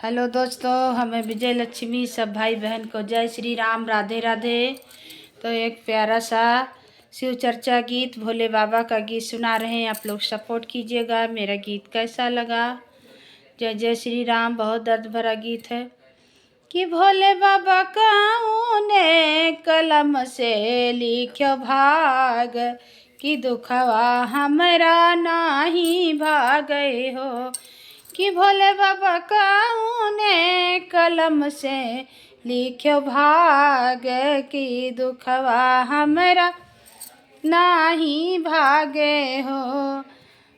Hello दोस्तों, हमें विजय लक्ष्मी सब भाई बहन को जय श्री राम, राधे राधे। तो एक प्यारा सा शिव चर्चा गीत भोले बाबा का गीत सुना रहे हैं। आप लोग सपोर्ट कीजिएगा। मेरा गीत कैसा लगा? जय जय श्री राम। बहुत दर्द भरा गीत है कि भोले बाबा ने कलम से लिख्यो भाग कि दुखवा हमरा नाही भागे हो। कि भोले बाबा ने कलम से लिख्यो भाग कि दुखवा हमरा नाही भागे हो।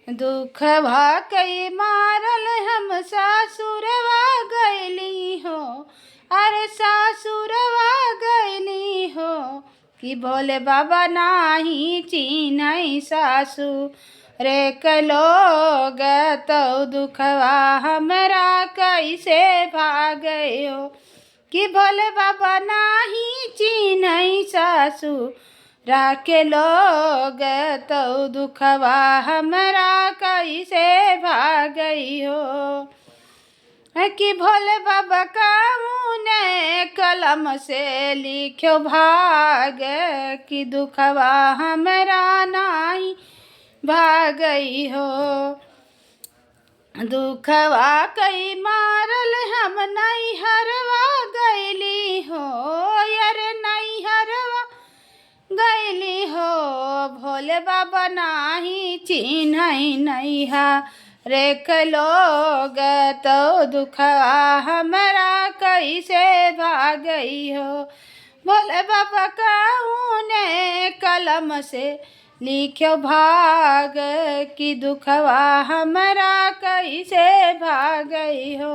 दुखवा कई मारल हम सासुरवा गैली हो, अरे सासुरवा गैली हो। कि भोले बाबा नाही चिन्है सासु रे कलोग तो दुखवा हमरा कैसे भागे हो। कि भोले बाबा नाही चिन्है सासु राके लोग तो दुखवा हमरा कैसे भागई हो। कि भोले बाबा ने कलम से लिख्यो भाग कि दुखवा हमरा नाही भागई हो। दुखवा कई मारल हम नैहरवा गैली हो, यार नैहरवा गैली हो। भोले बाबा नाही चिन्है नैहा रे लोग तो दुखवा हमरा कैसे भागई हो। भोले बाबा ने कलम से लिख्यो भाग कि दुखवा हमरा कैसे भागई हो।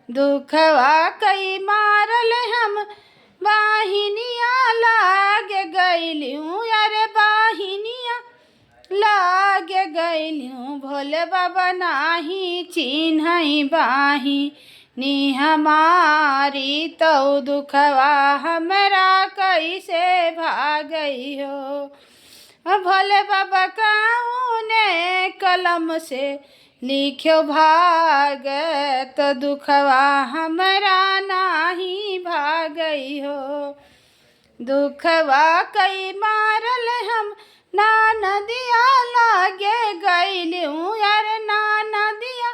दुखवा कई मारल हम बाहिनिया लाग गैलियूँ, अरे बाहिनिया लाग गैलियूँ। भोले बाबा नाही चिन्है बाहिनी हमारी तो दुखवा हमरा कैसे भागई हो। भोले बाबा ने कलम से लिख्यो भाग तो दुखवा हमरा नाही भागई हो। दुखवा कई मारल हम नदिया लागे गैलियूँ, यार नदिया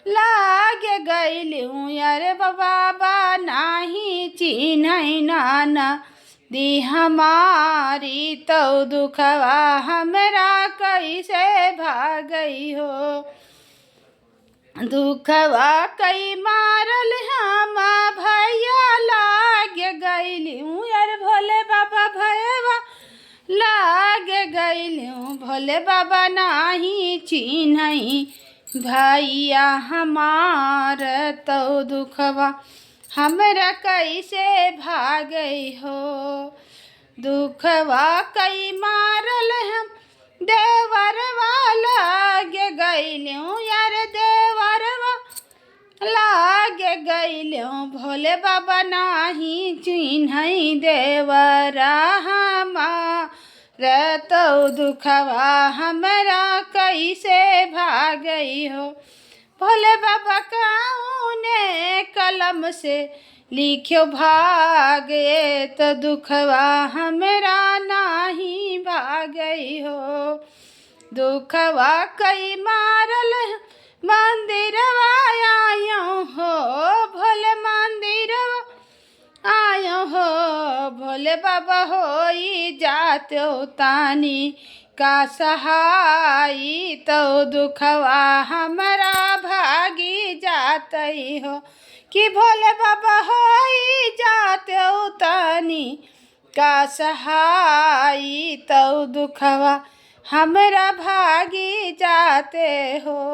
लागे गैलियूँ। यार बाबा नाही चिन्है नाना दी हमारी तो दुखवा हमरा कैसे भागई हो। दुखवा कई मारल हम भैया लाग गैलियूँ, यार भोले बाबा भैया लाग गैलियूँ। भोले बाबा नाही चिन्है भैया हमार तो दुखवा हमरा कैसे भागई हो। दुखवा कई मारल हम देवरवा लाग गैलियूँ, यार देवरवा लाग गैलियूँ। भोले बाबा नाही चिन्है देवरा हमार तो दुखवा हमरा कैसे भागई हो। भोले बाबा ने कलम से लिख्यो भाग तो दुखवा हमरा नाही भागई हो। दुखवा कई मारल मंदिरवा आयो हो, भोले मंदिरवा आयो हो। भोले बाबा होई जातो तानी का सहाई तो दुखवा हमरा भागी जातई हो। कि भोले बाबा होई जातो तानी का सहाई तो दुखवा हमरा भागी जाते हो।